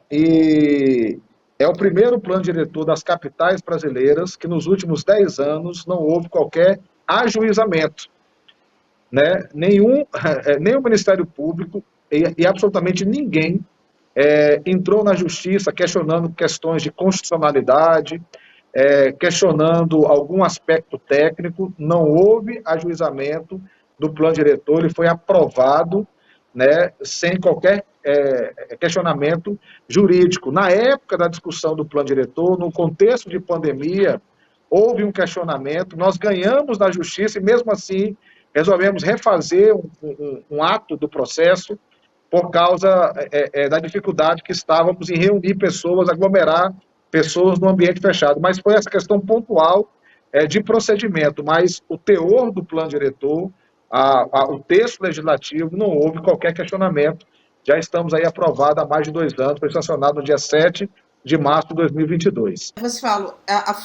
E é o primeiro plano diretor das capitais brasileiras que nos últimos 10 anos não houve qualquer ajuizamento. né, nem o Ministério Público e absolutamente ninguém entrou na justiça questionando questões de constitucionalidade, questionando algum aspecto técnico. Não houve ajuizamento do plano diretor, ele foi aprovado, né, sem qualquer questionamento jurídico. Na época da discussão do plano diretor, no contexto de pandemia, houve um questionamento, nós ganhamos na justiça e mesmo assim resolvemos refazer um ato do processo por causa da dificuldade que estávamos em reunir pessoas, aglomerar pessoas no ambiente fechado. Mas foi essa questão pontual de procedimento, mas o teor do plano diretor, o texto legislativo, não houve qualquer questionamento. Já estamos aí aprovado há mais de 2 anos, foi sancionado no dia 7 de março de 2022. Você fala,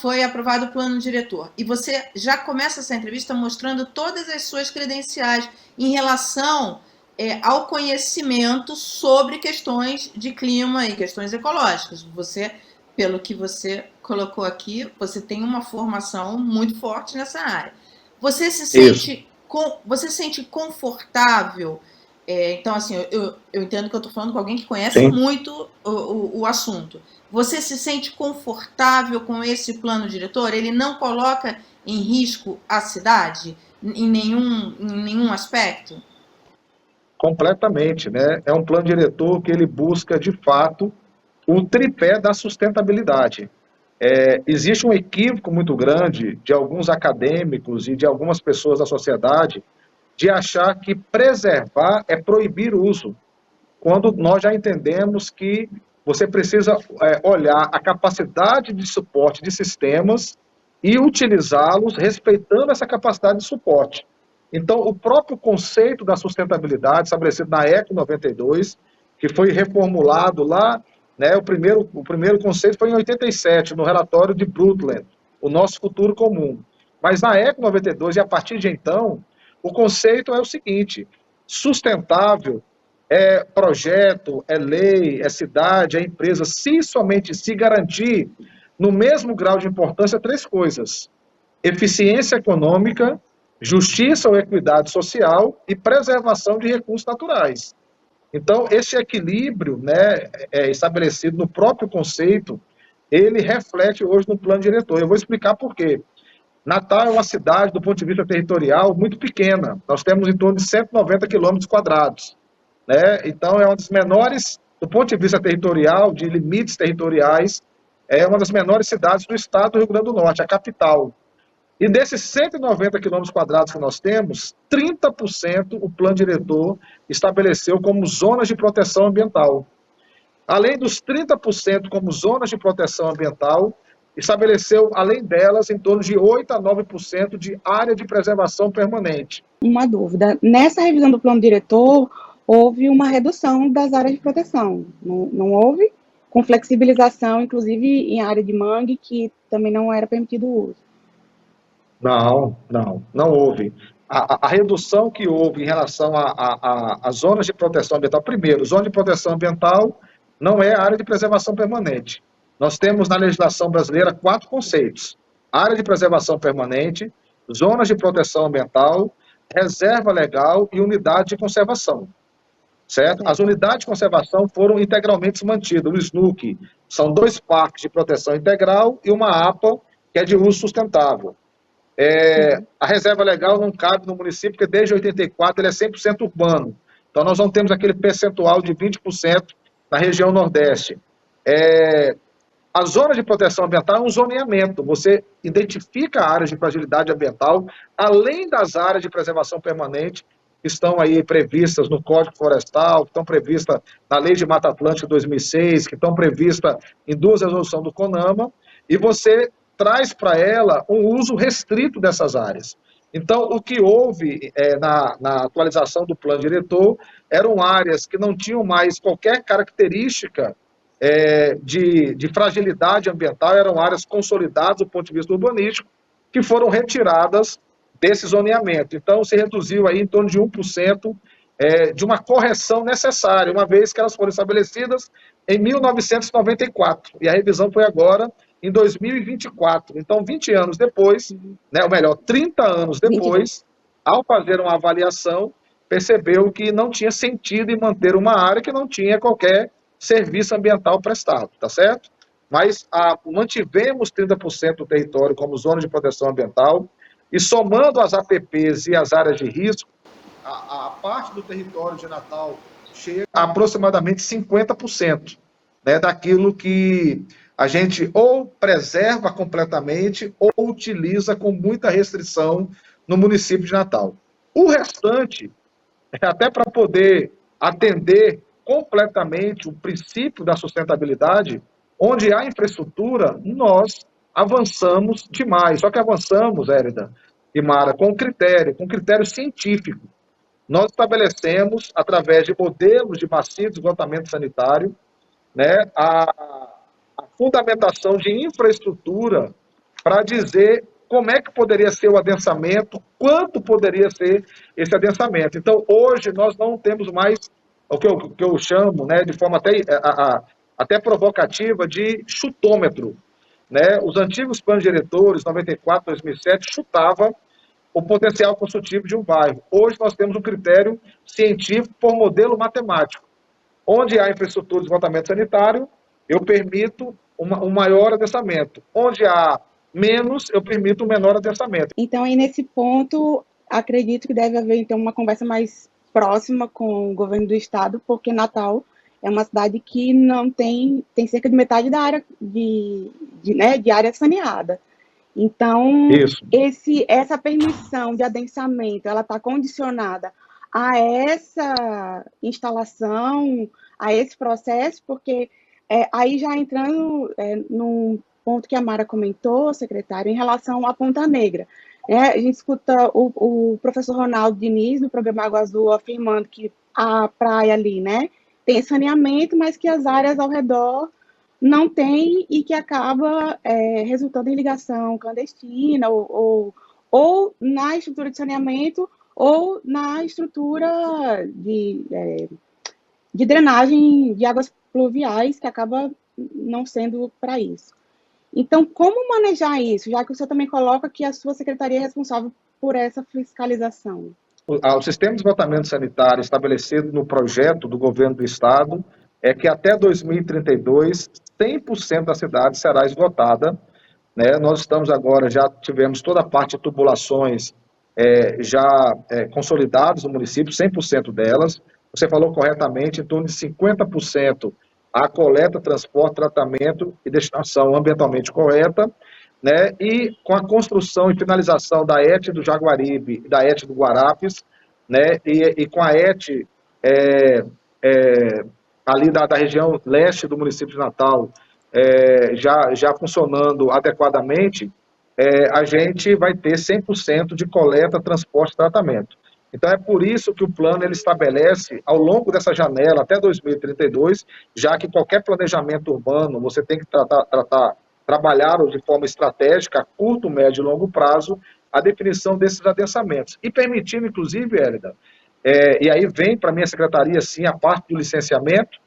foi aprovado o plano diretor, e você já começa essa entrevista mostrando todas as suas credenciais em relação ao conhecimento sobre questões de clima e questões ecológicas. Você, pelo que você colocou aqui, você tem uma formação muito forte nessa área. Você se sente confortável? Então, assim, eu entendo que eu estou falando com alguém que conhece Sim. muito o assunto. Você se sente confortável com esse plano diretor? Ele não coloca em risco a cidade em nenhum aspecto? Completamente, né? É um plano diretor que ele busca, de fato, o tripé da sustentabilidade. Existe um equívoco muito grande de alguns acadêmicos e de algumas pessoas da sociedade de achar que preservar é proibir o uso, quando nós já entendemos que você precisa olhar a capacidade de suporte de sistemas e utilizá-los respeitando essa capacidade de suporte. Então, o próprio conceito da sustentabilidade, estabelecido na ECO 92, que foi reformulado lá, né, o primeiro conceito foi em 87, no relatório de Brundtland, o nosso futuro comum. Mas na ECO 92, e a partir de então, o conceito é o seguinte: sustentável é projeto, é lei, é cidade, é empresa, se somente se garantir, no mesmo grau de importância, 3 coisas: eficiência econômica, justiça ou equidade social e preservação de recursos naturais. Então, esse equilíbrio, né, estabelecido no próprio conceito, ele reflete hoje no plano diretor. Eu vou explicar por quê. Natal é uma cidade, do ponto de vista territorial, muito pequena. Nós temos em torno de 190 quilômetros quadrados. Né? Então, é uma das menores, do ponto de vista territorial, de limites territoriais, é uma das menores cidades do estado do Rio Grande do Norte, a capital. E desses 190 quilômetros quadrados que nós temos, 30% o plano diretor estabeleceu como zonas de proteção ambiental. Além dos 30% como zonas de proteção ambiental, estabeleceu, além delas, em torno de 8% a 9% de área de preservação permanente. Uma dúvida. Nessa revisão do plano diretor, houve uma redução das áreas de proteção, não houve? Com flexibilização, inclusive, em área de mangue, que também não era permitido o uso. Não houve. A redução que houve em relação às zonas de proteção ambiental, primeiro, zona de proteção ambiental não é área de preservação permanente. Nós temos na legislação brasileira 4 conceitos: área de preservação permanente, zonas de proteção ambiental, reserva legal e unidade de conservação. Certo? As unidades de conservação foram integralmente mantidas. O SNUC são 2 parques de proteção integral e uma APA, que é de uso sustentável. A reserva legal não cabe no município, porque desde 84 ele é 100% urbano. Então, nós não temos aquele percentual de 20% na região Nordeste. A zona de proteção ambiental é um zoneamento. Você identifica áreas de fragilidade ambiental, além das áreas de preservação permanente, que estão aí previstas no Código Florestal, que estão previstas na Lei de Mata Atlântica de 2006, que estão previstas em 2 resoluções do CONAMA, e você traz para ela um uso restrito dessas áreas. Então, o que houve na atualização do plano diretor eram áreas que não tinham mais qualquer característica de fragilidade ambiental, eram áreas consolidadas do ponto de vista urbanístico, que foram retiradas desse zoneamento. Então, se reduziu aí em torno de 1% de uma correção necessária, uma vez que elas foram estabelecidas em 1994, e a revisão foi agora em 2024. Então, 20 anos depois, né, ou melhor, 30 anos depois, ao fazer uma avaliação, percebeu que não tinha sentido em manter uma área que não tinha qualquer serviço ambiental prestado, tá certo? Mas mantivemos 30% do território como zona de proteção ambiental e somando as APPs e as áreas de risco, a parte do território de Natal chega a aproximadamente 50%, né, daquilo que a gente ou preserva completamente ou utiliza com muita restrição no município de Natal. O restante, até para poder atender completamente o princípio da sustentabilidade, onde há infraestrutura, nós avançamos demais. Só que avançamos, Érida e Mara, com critério científico. Nós estabelecemos, através de modelos de bacia de esgotamento sanitário, né, a fundamentação de infraestrutura para dizer como é que poderia ser o adensamento, quanto poderia ser esse adensamento. Então, hoje, nós não temos mais o que eu chamo, né, de forma até provocativa, de chutômetro. Né? Os antigos planos diretores, 94, 2007, chutava o potencial construtivo de um bairro. Hoje, nós temos um critério científico por modelo matemático. Onde há infraestrutura de esgotamento sanitário, eu permito um maior adensamento. Onde há menos, eu permito um menor adensamento. Então, aí nesse ponto, acredito que deve haver então uma conversa mais próxima com o governo do estado, porque Natal é uma cidade que não tem cerca de metade da área de área saneada. Então, essa permissão de adensamento, ela está condicionada a essa instalação, a esse processo, porque aí já entrando num ponto que a Mara comentou, secretário, em relação à Ponta Negra. A gente escuta o professor Ronaldo Diniz, do programa Água Azul, afirmando que a praia ali, né, tem saneamento, mas que as áreas ao redor não tem e que acaba resultando em ligação clandestina ou na estrutura de saneamento ou na estrutura de drenagem de águas pluviais, que acaba não sendo para isso. Então, como manejar isso, já que o senhor também coloca que a sua secretaria é responsável por essa fiscalização? O sistema de esgotamento sanitário estabelecido no projeto do governo do estado é que até 2032, 100% da cidade será esgotada. Né? Nós estamos agora, já tivemos toda a parte de tubulações consolidadas no município, 100% delas. Você falou corretamente, em torno de 50% a coleta, transporte, tratamento e destinação ambientalmente correta, né? E com a construção e finalização da ET do Jaguaribe e da ET do Guarapes, né? E com a ET ali da região leste do município de Natal já funcionando adequadamente, a gente vai ter 100% de coleta, transporte e tratamento. Então, é por isso que o plano ele estabelece, ao longo dessa janela, até 2032, já que qualquer planejamento urbano, você tem que trabalhar de forma estratégica, a curto, médio e longo prazo, a definição desses adensamentos. E permitindo, inclusive, Hélida, e aí vem para a minha secretaria, sim, a parte do licenciamento,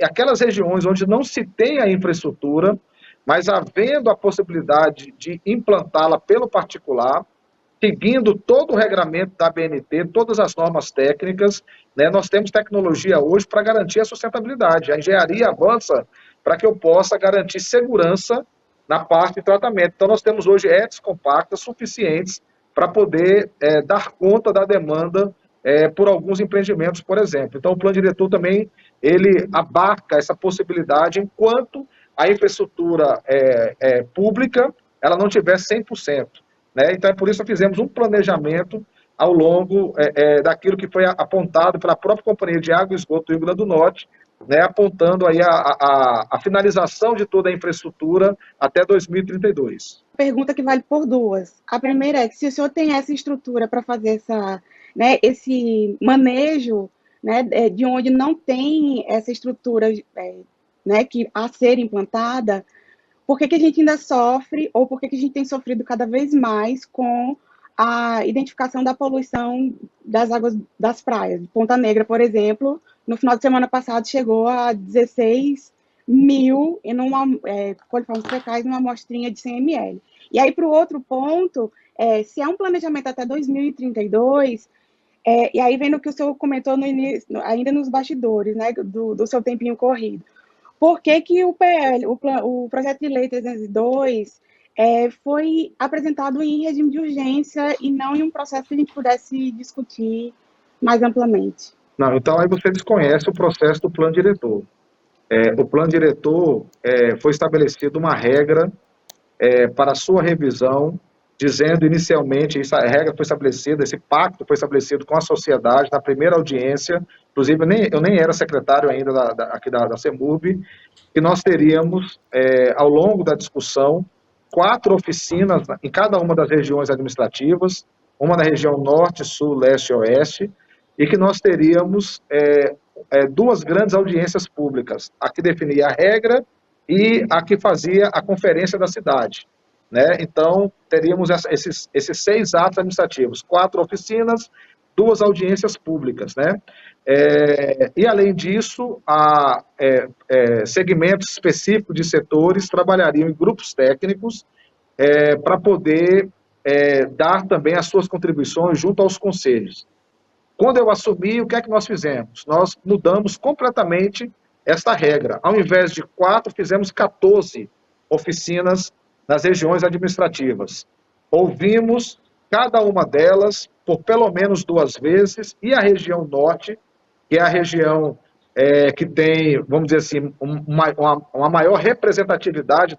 aquelas regiões onde não se tem a infraestrutura, mas havendo a possibilidade de implantá-la pelo particular, seguindo todo o regramento da ABNT, todas as normas técnicas, né, nós temos tecnologia hoje para garantir a sustentabilidade. A engenharia avança para que eu possa garantir segurança na parte de tratamento. Então, nós temos hoje ETs compactas suficientes para poder dar conta da demanda por alguns empreendimentos, por exemplo. Então, o plano diretor também, ele abarca essa possibilidade enquanto a infraestrutura pública, ela não tiver 100%. Né? Então, é por isso que fizemos um planejamento ao longo daquilo que foi apontado pela própria Companhia de Água e Esgoto do Rio Grande do Norte, né, apontando aí a finalização de toda a infraestrutura até 2032. Pergunta que vale por duas. A primeira é que se o senhor tem essa estrutura para fazer esse manejo, né, de onde não tem essa estrutura que a ser implantada, por que a gente ainda sofre, ou por que a gente tem sofrido cada vez mais com a identificação da poluição das águas das praias? Ponta Negra, por exemplo, no final de semana passado chegou a 16 coliformes fecais numa amostrinha de 100 ml. E aí, para o outro ponto, se é um planejamento até 2032, e aí vem o que o senhor comentou no início, ainda nos bastidores, né, do seu tempinho corrido. Por que o PL, o projeto de lei 302, foi apresentado em regime de urgência e não em um processo que a gente pudesse discutir mais amplamente? Não, então aí você desconhece o processo do plano diretor. O plano diretor foi estabelecido uma regra para a sua revisão, dizendo inicialmente, essa regra foi estabelecida, esse pacto foi estabelecido com a sociedade na primeira audiência, inclusive eu nem era secretário ainda aqui da CEMURB, que nós teríamos, ao longo da discussão, 4 oficinas em cada uma das regiões administrativas, uma na região norte, sul, leste e oeste, e que nós teríamos 2 grandes audiências públicas, a que definia a regra e a que fazia a conferência da cidade, né? Então, teríamos esses 6 atos administrativos, 4 oficinas, 2 audiências públicas, né? E, além disso, segmentos específicos de setores trabalhariam em grupos técnicos para poder dar também as suas contribuições junto aos conselhos. Quando eu assumi, o que é que nós fizemos? Nós mudamos completamente esta regra. Ao invés de 4, fizemos 14 oficinas nas regiões administrativas. Ouvimos cada uma delas por pelo menos 2 vezes, e a região norte, que é a região que tem, vamos dizer assim, uma maior representatividade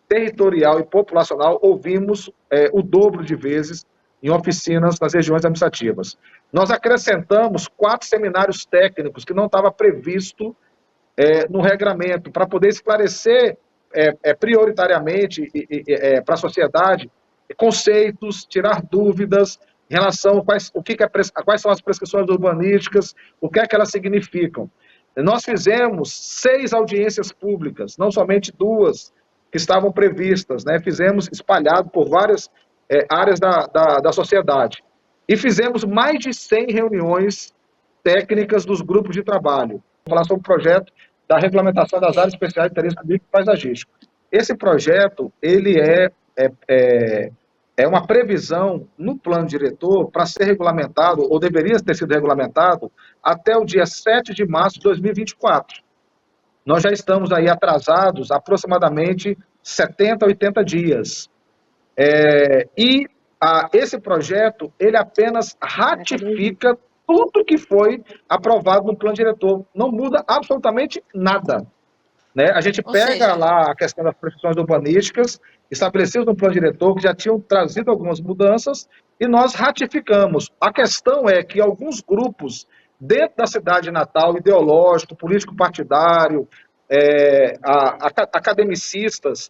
territorial e populacional, ouvimos o dobro de vezes em oficinas nas regiões administrativas. Nós acrescentamos 4 seminários técnicos que não estava previsto no regramento, para poder esclarecer prioritariamente para a sociedade conceitos, tirar dúvidas em relação a quais são as prescrições urbanísticas, o que é que elas significam. Nós fizemos 6 audiências públicas, não somente 2 que estavam previstas, né? Fizemos espalhado por várias áreas da sociedade. E fizemos mais de 100 reuniões técnicas dos grupos de trabalho. Vou falar sobre o projeto da regulamentação das áreas especiais de interesse público e paisagístico. Esse projeto, ele é uma previsão no plano diretor para ser regulamentado, ou deveria ter sido regulamentado, até o dia 7 de março de 2024. Nós já estamos aí atrasados aproximadamente 70, 80 dias. Esse projeto, ele apenas ratifica tudo que foi aprovado no plano diretor. Não muda absolutamente nada, né? A gente pega lá a questão das prescrições urbanísticas, estabelecidas no plano diretor, que já tinham trazido algumas mudanças, e nós ratificamos. A questão é que alguns grupos dentro da cidade de Natal, ideológico, político-partidário, academicistas,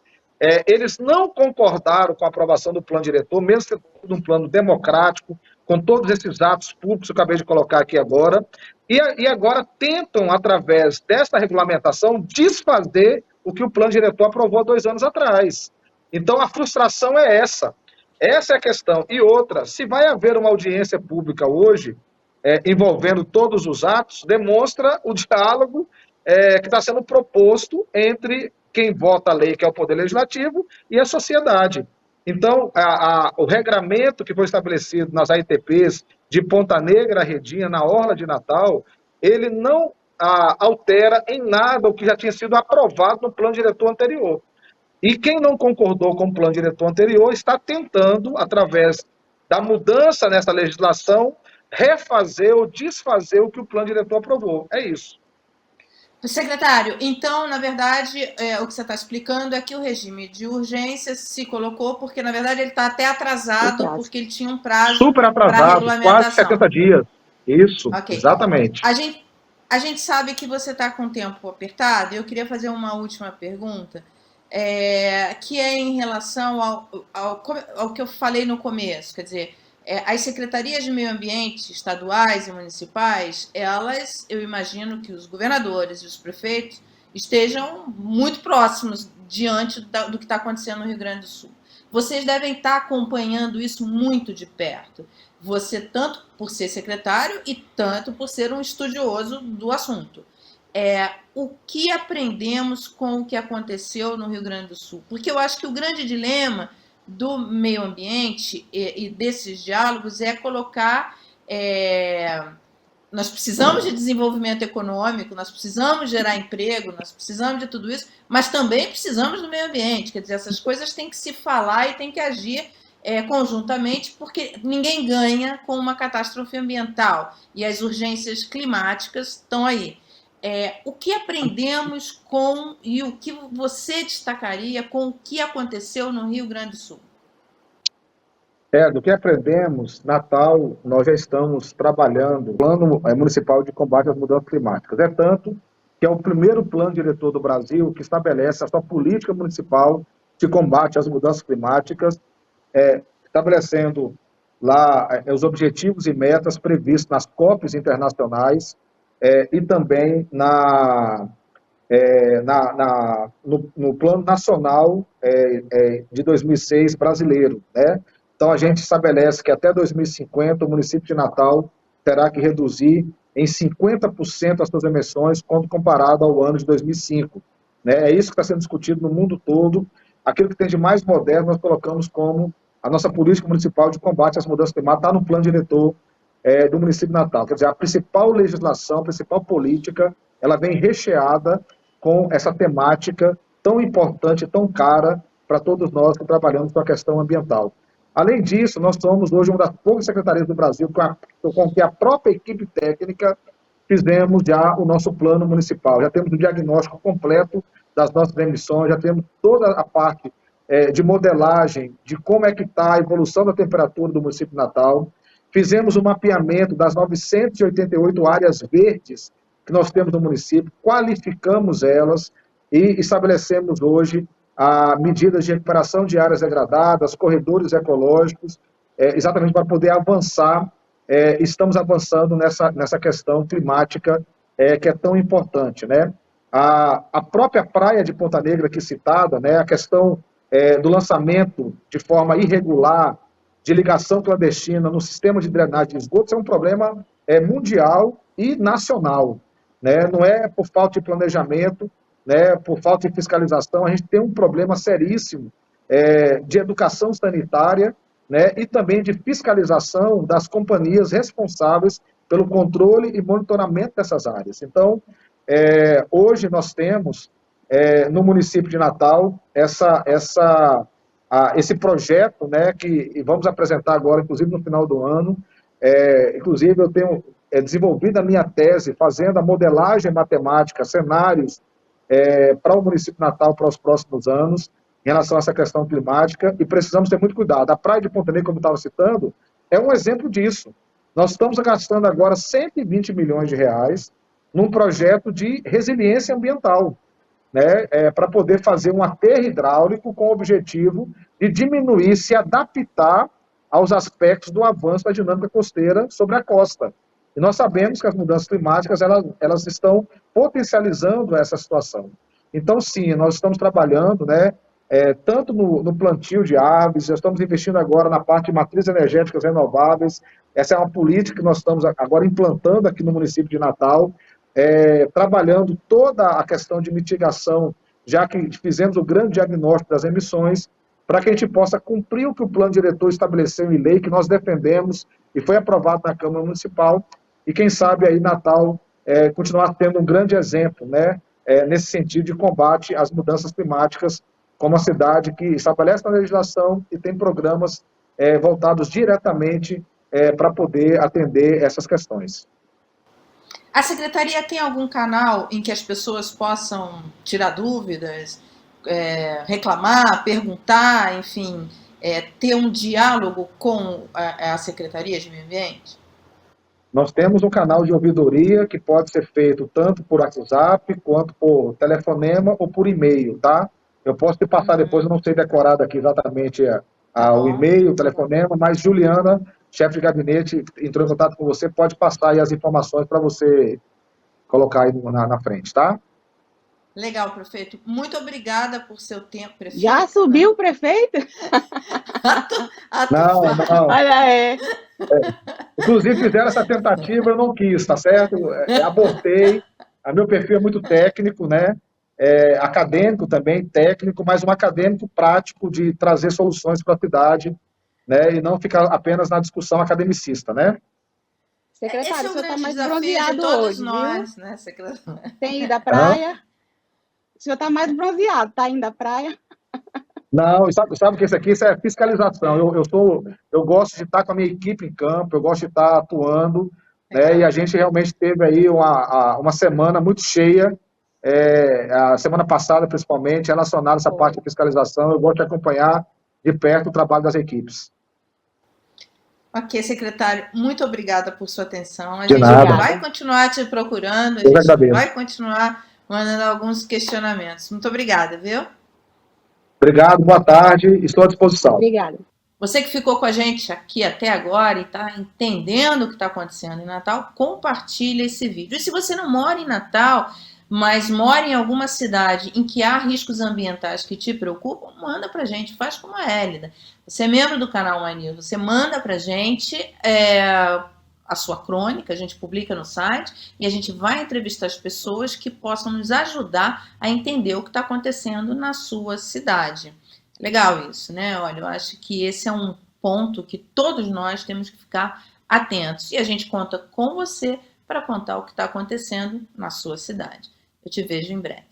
eles não concordaram com a aprovação do plano diretor, mesmo sendo um plano democrático, com todos esses atos públicos que eu acabei de colocar aqui agora, e agora tentam, através desta regulamentação, desfazer o que o plano diretor aprovou 2 anos atrás. Então, a frustração é essa. Essa é a questão. E outra, se vai haver uma audiência pública hoje, envolvendo todos os atos, demonstra o diálogo que está sendo proposto entre quem vota a lei, que é o Poder Legislativo, e a sociedade. Então, o regramento que foi estabelecido nas AITPs de Ponta Negra, Redinha, na Orla de Natal, ele não altera em nada o que já tinha sido aprovado no plano diretor anterior. E quem não concordou com o plano diretor anterior está tentando, através da mudança nessa legislação, refazer ou desfazer o que o plano diretor aprovou. É isso. Secretário, então, na verdade, o que você está explicando é que o regime de urgência se colocou porque, na verdade, ele está até atrasado, porque ele tinha um prazo super atrasado, quase 70 dias. Isso, okay. Exatamente. A gente sabe que você está com o tempo apertado, e eu queria fazer uma última pergunta, que é em relação ao que eu falei no começo, quer dizer, as secretarias de meio ambiente estaduais e municipais, elas, eu imagino que os governadores e os prefeitos estejam muito próximos diante do que está acontecendo no Rio Grande do Sul. Vocês devem estar acompanhando isso muito de perto. Você, tanto por ser secretário e tanto por ser um estudioso do assunto. o que aprendemos com o que aconteceu no Rio Grande do Sul. Porque eu acho que o grande dilema do meio ambiente e desses diálogos é colocar... nós precisamos de desenvolvimento econômico, nós precisamos gerar emprego, nós precisamos de tudo isso, mas também precisamos do meio ambiente. Quer dizer, essas coisas têm que se falar e têm que agir conjuntamente, porque ninguém ganha com uma catástrofe ambiental e as urgências climáticas estão aí. O que aprendemos com e o que você destacaria com o que aconteceu no Rio Grande do Sul? Do que aprendemos, Natal, nós já estamos trabalhando o Plano Municipal de Combate às Mudanças Climáticas. É tanto que é o primeiro plano diretor do Brasil que estabelece a sua política municipal de combate às mudanças climáticas, estabelecendo lá os objetivos e metas previstos nas COPs internacionais e também no Plano Nacional de 2006 brasileiro, né? Então, a gente estabelece que até 2050 o município de Natal terá que reduzir em 50% as suas emissões quando comparado ao ano de 2005. Né? É isso que está sendo discutido no mundo todo. Aquilo que tem de mais moderno nós colocamos como a nossa política municipal de combate às mudanças climáticas, está no plano diretor do município de Natal. Quer dizer, a principal legislação, a principal política, ela vem recheada com essa temática tão importante, tão cara para todos nós que trabalhamos com a questão ambiental. Além disso, nós somos hoje uma das poucas secretarias do Brasil com que a própria equipe técnica fizemos já o nosso plano municipal. Já temos o diagnóstico completo das nossas emissões, já temos toda a parte de modelagem de como é que está a evolução da temperatura do município de Natal. Fizemos o mapeamento das 988 áreas verdes que nós temos no município, qualificamos elas e estabelecemos hoje medidas de recuperação de áreas degradadas, corredores ecológicos, exatamente para poder avançar. Estamos avançando nessa questão climática que é tão importante, né? A própria praia de Ponta Negra aqui citada, né, a questão do lançamento de forma irregular, de ligação clandestina no sistema de drenagem de esgotos é um problema mundial e nacional, né? Não é por falta de planejamento, né, por falta de fiscalização, a gente tem um problema seríssimo de educação sanitária, né, e também de fiscalização das companhias responsáveis pelo controle e monitoramento dessas áreas. Então, hoje nós temos no município de Natal esse projeto, né, que vamos apresentar agora, inclusive no final do ano. Inclusive eu tenho desenvolvido a minha tese fazendo a modelagem matemática, cenários para o município de Natal para os próximos anos, em relação a essa questão climática, e precisamos ter muito cuidado. A praia de Ponta Negra, como eu estava citando, é um exemplo disso. Nós estamos gastando agora 120 milhões de reais num projeto de resiliência ambiental, né, para poder fazer um aterro hidráulico com o objetivo de diminuir, se adaptar aos aspectos do avanço da dinâmica costeira sobre a costa. E nós sabemos que as mudanças climáticas, elas estão potencializando essa situação. Então, sim, nós estamos trabalhando, né, tanto no plantio de árvores, já estamos investindo agora na parte de matrizes energéticas renováveis. Essa é uma política que nós estamos agora implantando aqui no município de Natal, trabalhando toda a questão de mitigação, já que fizemos o grande diagnóstico das emissões, para que a gente possa cumprir o que o plano diretor estabeleceu em lei, que nós defendemos e foi aprovado na Câmara Municipal, e quem sabe aí Natal continuar tendo um grande exemplo, né, nesse sentido de combate às mudanças climáticas, como a cidade que estabelece a legislação e tem programas voltados diretamente para poder atender essas questões. A Secretaria tem algum canal em que as pessoas possam tirar dúvidas, reclamar, perguntar, enfim, ter um diálogo com a Secretaria de Meio Ambiente? Nós temos um canal de ouvidoria que pode ser feito tanto por WhatsApp, quanto por telefonema ou por e-mail, tá? Eu posso te passar depois, eu não sei decorar aqui exatamente o e-mail, o telefonema, mas Juliana, chefe de gabinete, entrou em contato com você, pode passar aí as informações para você colocar aí na frente, tá? Legal, prefeito. Muito obrigada por seu tempo, prefeito. Já subiu o prefeito? Não. Olha, Inclusive fizeram essa tentativa, eu não quis, tá certo? Abortei meu perfil é muito técnico, né? Acadêmico também, técnico, mas um acadêmico prático de trazer soluções para a cidade, né? E não ficar apenas na discussão academicista, né? Secretário, Esse é o o senhor está grande mais desafio de bronzeado todos hoje, nós, viu? né, secretário? Tem ido à Hã? praia? O senhor está mais bronzeado, está indo à praia? Não, e sabe que isso é fiscalização. Eu gosto de estar com a minha equipe em campo, eu gosto de estar atuando, né? E Legal. a gente realmente teve aí uma semana muito cheia, a semana passada principalmente, relacionada a essa parte de fiscalização. Eu gosto de acompanhar de perto o trabalho das equipes. Ok, secretário, muito obrigada por sua atenção. A De gente nada. vai continuar te procurando, a Eu que gente agradeço. vai continuar mandando alguns questionamentos. Muito obrigada, viu? Obrigado, boa tarde, estou à disposição. Obrigada. Você que ficou com a gente aqui até agora e está entendendo o que está acontecendo em Natal, compartilha esse vídeo. E se você não mora em Natal, mas mora em alguma cidade em que há riscos ambientais que te preocupam, manda para a gente, faz como a Hélida. Você é membro do canal My News, você manda para a gente a sua crônica, a gente publica no site e a gente vai entrevistar as pessoas que possam nos ajudar a entender o que está acontecendo na sua cidade. Legal isso, né? Olha, eu acho que esse é um ponto que todos nós temos que ficar atentos. E a gente conta com você para contar o que está acontecendo na sua cidade. Eu te vejo em breve.